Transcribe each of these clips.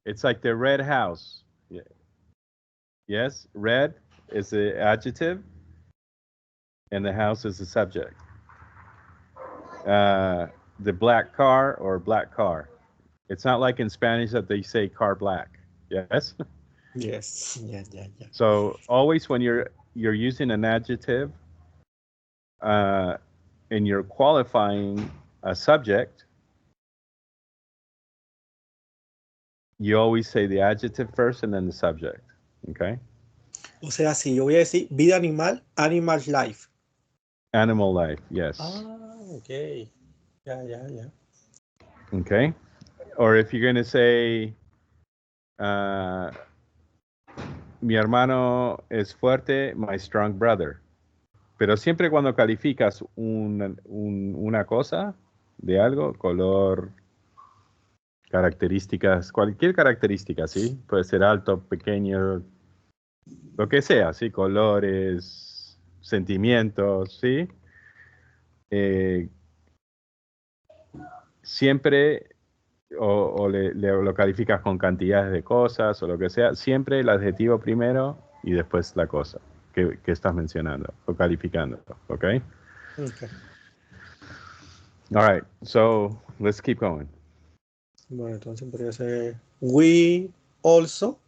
It's like the red house. Yes, red is the adjective, and the house is the subject. The black car or black car. It's not like in Spanish that they say car black. Yes. Yes. Yeah, yeah, yeah. So always when you're using an adjective, uh, and you're qualifying a subject, you always say the adjective first and then the subject. Okay. O sea, si yo voy a decir vida animal, animal life. Animal life. Yes. Ah, ok. Ya, ya, ya. Okay. Or if you're going to say, uh, mi hermano es fuerte, my strong brother. Pero siempre cuando calificas una cosa de algo, color, características, cualquier característica, ¿sí? Puede ser alto, pequeño, lo que sea, ¿sí? Colores, sentimientos, ¿sí? Siempre lo calificas con cantidades de cosas o lo que sea, siempre el adjetivo primero y después la cosa que estás mencionando o calificando, ¿ok? Okay. All right, so let's keep going. Bueno, entonces podría ser we also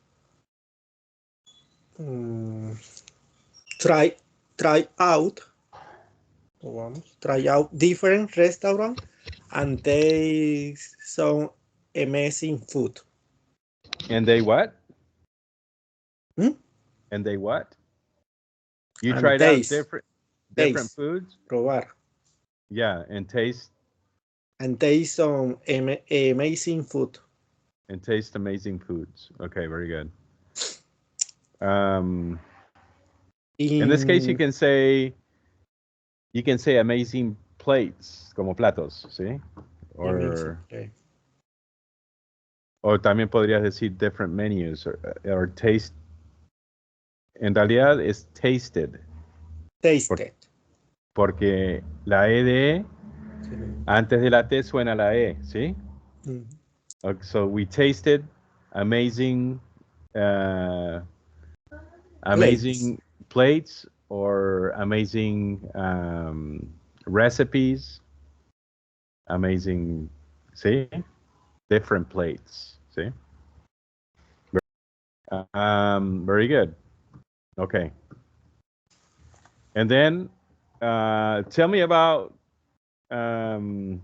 mm, try out. Vamos, try out different restaurant and taste some amazing food. And they what? Hmm? And they what? You And tried out taste, different foods? probar. Yeah, And taste some amazing food. and taste amazing foods. Okay, very good. Um, in this case, In you can say amazing plates como platos, ¿sí? amazing. Or Okay. o también podrías decir different menus or taste. En realidad es tasted, Tasted. porque la ed Sí. antes de la t suena la e, ¿sí? Mm. Okay, so we tasted amazing, uh, Plates. amazing plates or amazing recipes, amazing, see, different plates, see. Very good. Okay. And then tell me about um,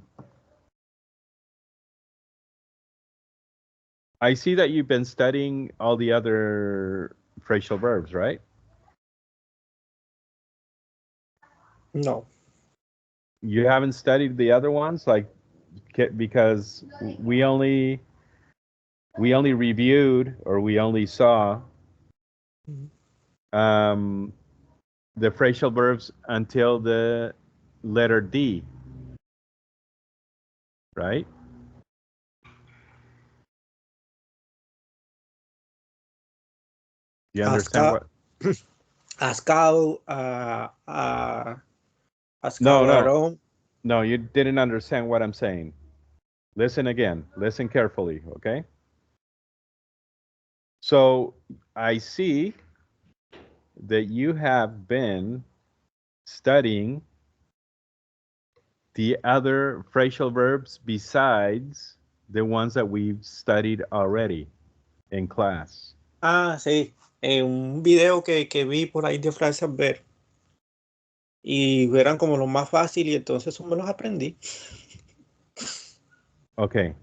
I see that you've been studying all the other phrasal verbs, right? No. You haven't studied the other ones, like because we only reviewed or we only saw Mhm. um, the phrasal verbs until the letter D, right? You understand Hasta what? Ascao, No, no, Ascabarón. no. You didn't understand what I'm saying. Listen again. Listen carefully, okay? So I see that you have been studying the other phrasal verbs besides the ones that we've studied already in class. Ah, sí. En un video que vi por ahí de frases ver. Y eran como lo más fácil y entonces eso me los aprendí. Okay.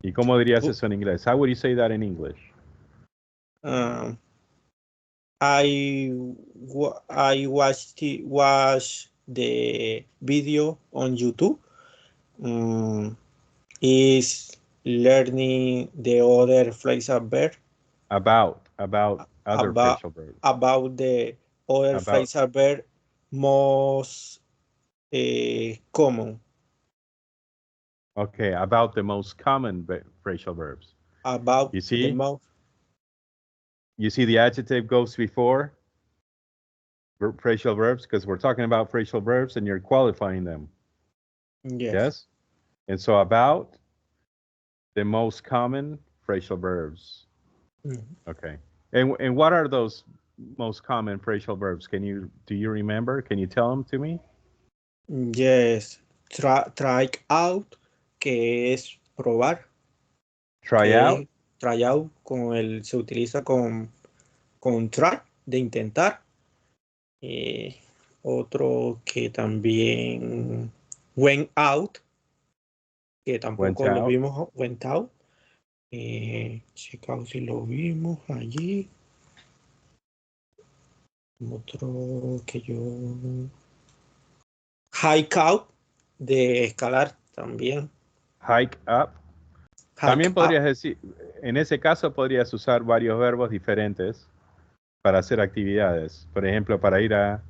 ¿Y cómo dirías eso en inglés? How would you say that in English? Ah, I watched the video on YouTube. Is learning the other phrasal verb About other about phrasal verbs. the other About phrasal verb most common. okay, about the most common phrasal verbs. About You the see? most. You see the adjective goes before phrasal verbs because we're talking about phrasal verbs and you're qualifying them. Yes. Yes? And so about the most common phrasal verbs. Mm. Okay. And what are those most common phrasal verbs? Do you remember? Can you tell them to me? Yes. Try out, que es probar. Try out. Try out se utiliza con try, de intentar. Otro que también went out, que tampoco Went lo out. vimos, went out. Chicago si lo vimos allí. Otro que yo... Hike out, de escalar también. Hike up. Hike También podrías up. decir, en ese caso podrías usar varios verbos diferentes para hacer actividades. Por ejemplo, para ir a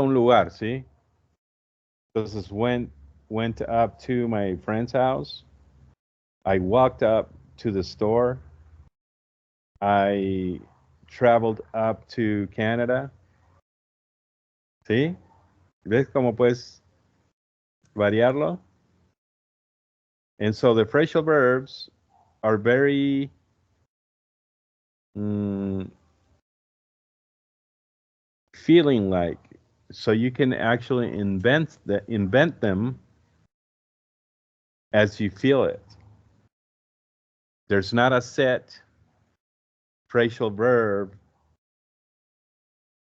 un lugar, ¿sí? Entonces, went up to my friend's house. I walked up to the store. I traveled up to Canada. ¿Sí? ¿Ves cómo puedes variarlo? And so the phrasal verbs are very feeling like, so you can actually invent them as you feel it. There's not a set phrasal verb.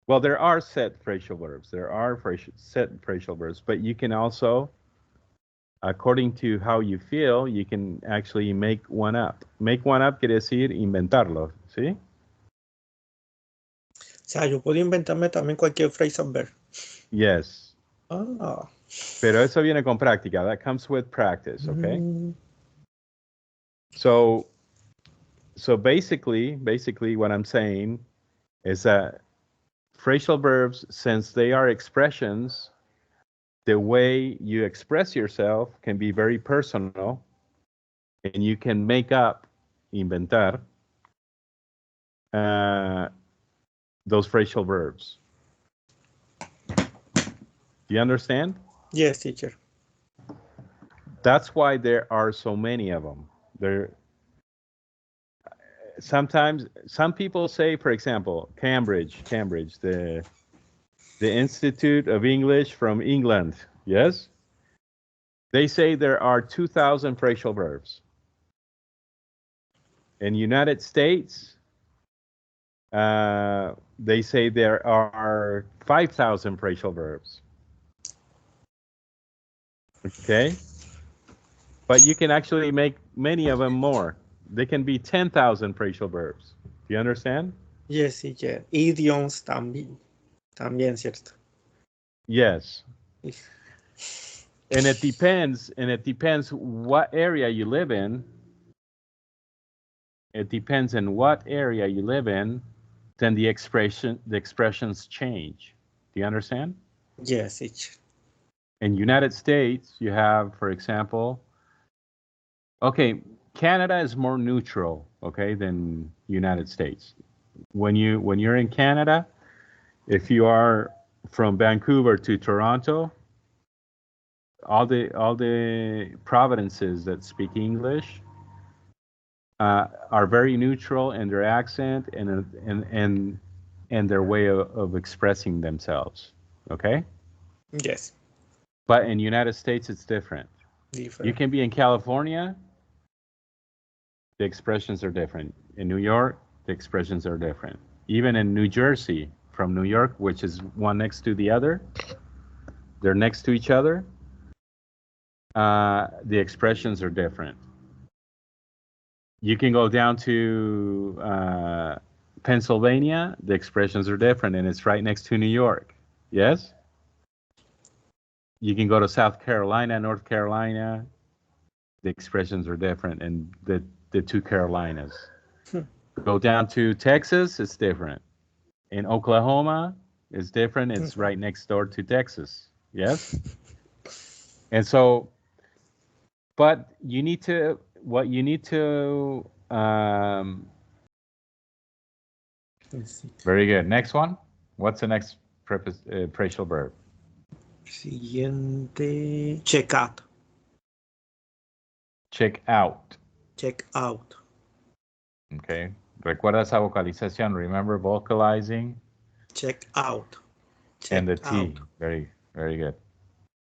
Well, there are set phrasal verbs. There are set phrasal verbs, but you can also, according to how you feel, you can actually make one up. Make one up quiere decir inventarlo, ¿sí? O sea, yo puedo inventarme también cualquier phrasal verb. Yes. Ah. Pero eso viene con práctica. That comes with practice, okay? So basically what I'm saying is that phrasal verbs, since they are expressions, the way you express yourself can be very personal, and you can make up, inventar, those phrasal verbs. Do you understand? Yes, teacher. That's why there are so many of them. Sometimes some people say, for example, Cambridge, the Institute of English from England, yes? They say there are 2,000 phrasal verbs. In United States, they say there are 5,000 phrasal verbs. Okay? But you can actually make many of them more. They can be 10,000 phrasal verbs. Do you understand? Yes, teacher. Idioms también, ¿cierto? Yes. And it depends what area you live in. It depends on what area you live in, then the expressions change. Do you understand? Yes, teacher. In United States, you have, for example, okay, Canada is more neutral, okay, than United States. When you're in Canada, if you are from Vancouver to Toronto, all the provinces that speak English are very neutral in their accent and their way of expressing themselves. Okay? Yes. But in United States, it's different. You can be in California, the expressions are different. In New York, the expressions are different. Even in New Jersey, from New York, which is one next to the other, they're next to each other, the expressions are different. You can go down to Pennsylvania, the expressions are different, and it's right next to New York. Yes? You can go to South Carolina, North Carolina, the expressions are different, and the two Carolinas. Go down to Texas, it's different. In Oklahoma, it's different. It's right next door to Texas. Yes? And so, but what you need to, very good. Next one. What's the next phrasal verb? Siguiente, check out. Check out. Check out. Okay. Recuerda esa vocalización. Remember vocalizing. Check out. Check And the T. out. Very, very good.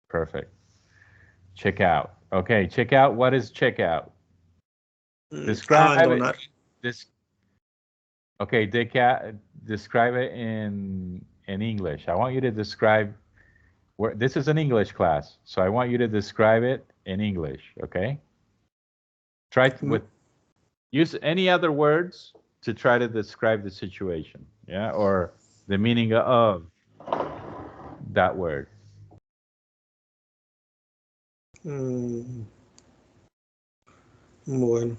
Perfect. Check out. Okay. Check out. What is check out? Describe Abandonar. it. Okay. Describe it in English. I want you to describe. This is an English class, so I want you to describe it in English. Okay. Use any other words to try to describe the situation, yeah, or the meaning of that word. Bueno.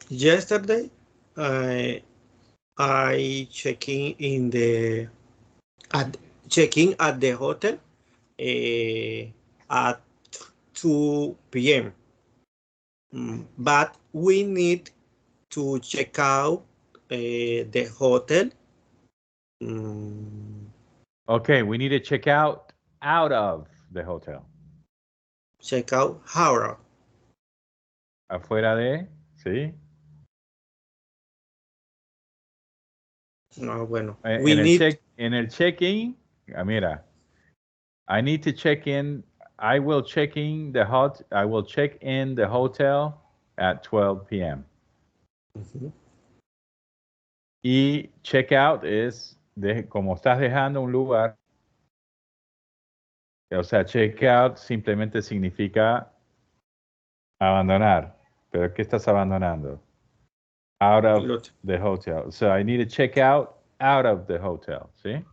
Yesterday, I checking at the hotel at 2 p.m. But we need to check out the hotel. Okay, we need to check out of the hotel. Check out how. Afuera de, ¿sí? No, bueno. En el check-in, mira, I need to check in. I will check in the hotel at 12 p.m. Y check out es como estás dejando un lugar. O sea, check out simplemente significa abandonar. ¿Pero qué estás abandonando? Out of the hotel. So I need to check out of the hotel. ¿Sí?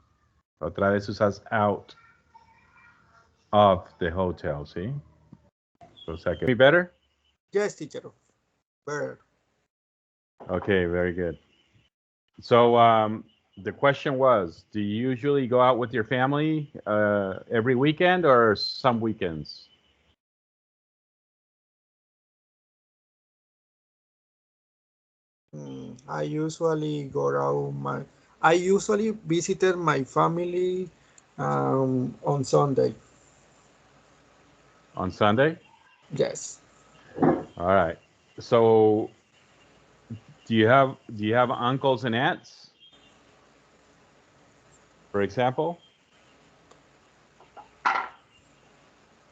Otra vez usas out of the hotel. ¿Sí? O sea, que better? Yes, teacher. Better. Okay, very good. So the question was, do you usually go out with your family every weekend or some weekends? I usually visited my family on Sunday. On Sunday? Yes. All right. So do you have uncles and aunts? For example?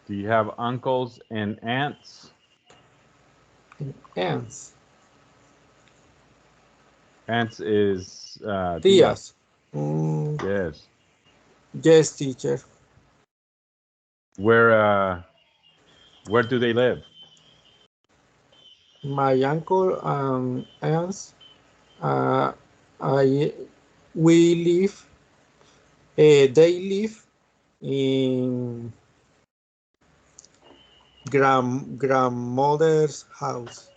Do you have uncles and aunts? Aunts. Aunts is Tías. Yes. Yes, teacher. Where do they live? My uncle and aunts. They live in grandmother's house.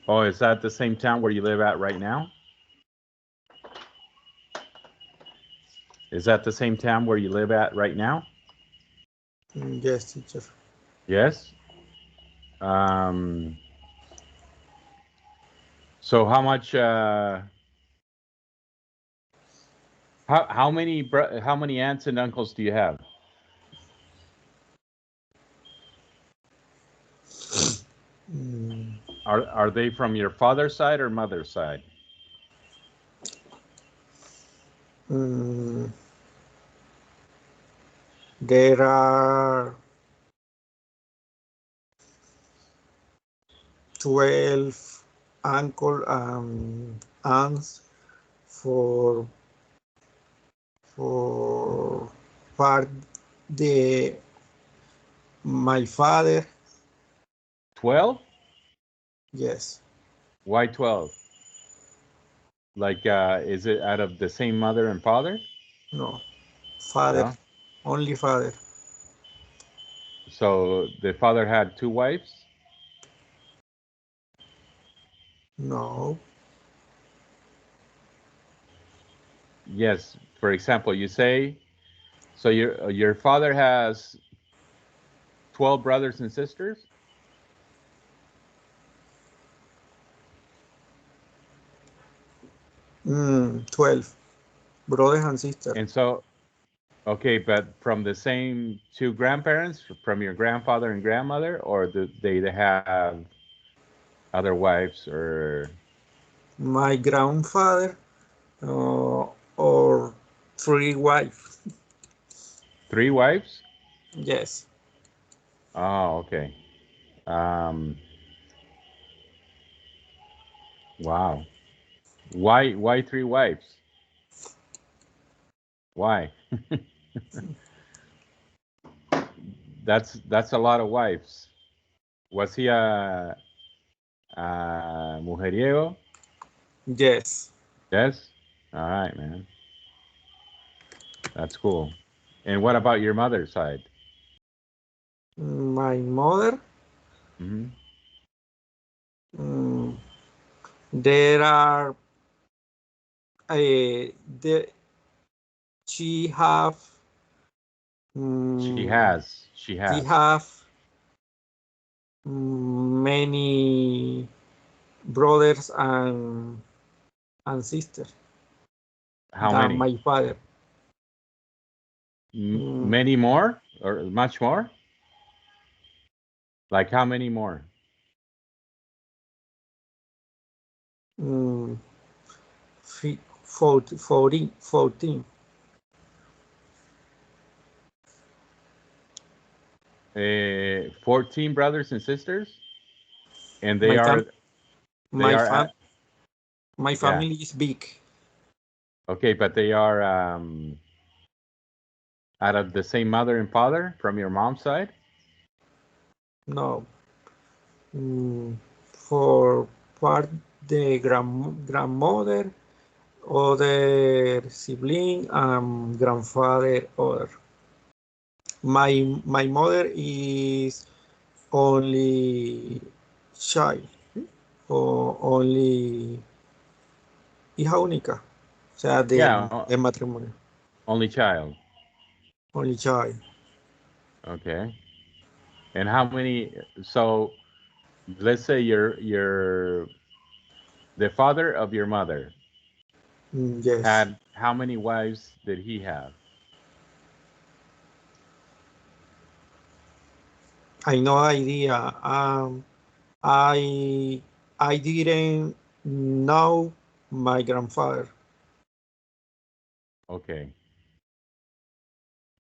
Oh, is that the same town where you live at right now? Is that the same town where you live at right now? Yes, teacher. Yes. So how much? How many aunts and uncles do you have? Are they from your father's side or mother's side? There are 12 uncle and aunts for part my father. 12? Yes. Why 12? Like, is it out of the same mother and father? No. Father. No? Only father. So the father had 2 wives? No. Yes. For example, you say, so your father has 12 brothers and sisters? 12 brothers and sisters. And so, Okay, but from the same two grandparents, from your grandfather and grandmother, or do they have other wives or My grandfather or 3 wives. three wives? Yes. Oh, okay. Wow. Why three wives? Why? That's a lot of wives. Was he a mujeriego? Yes. Yes. All right, man. That's cool. And what about your mother's side? My mother, Hmm. mm, there are the she have She mm, has. She she has. have many brothers and sisters How than many? my father. Mm, Many more or much more? Like how many more? mm, 14. 14 brothers and sisters, and My they fam are they my are fam at, my yeah. family is big. Okay, but they are out of the same mother and father from your mom's side. No, for part the grandmother, other sibling, and grandfather other. My mother is only child o only hija única, o sea, Yeah, de matrimonio, only child. only child. Okay. And how many? So let's say the father of your mother Yes, had how many wives did he have? I no idea. I I didn't know my grandfather. Okay.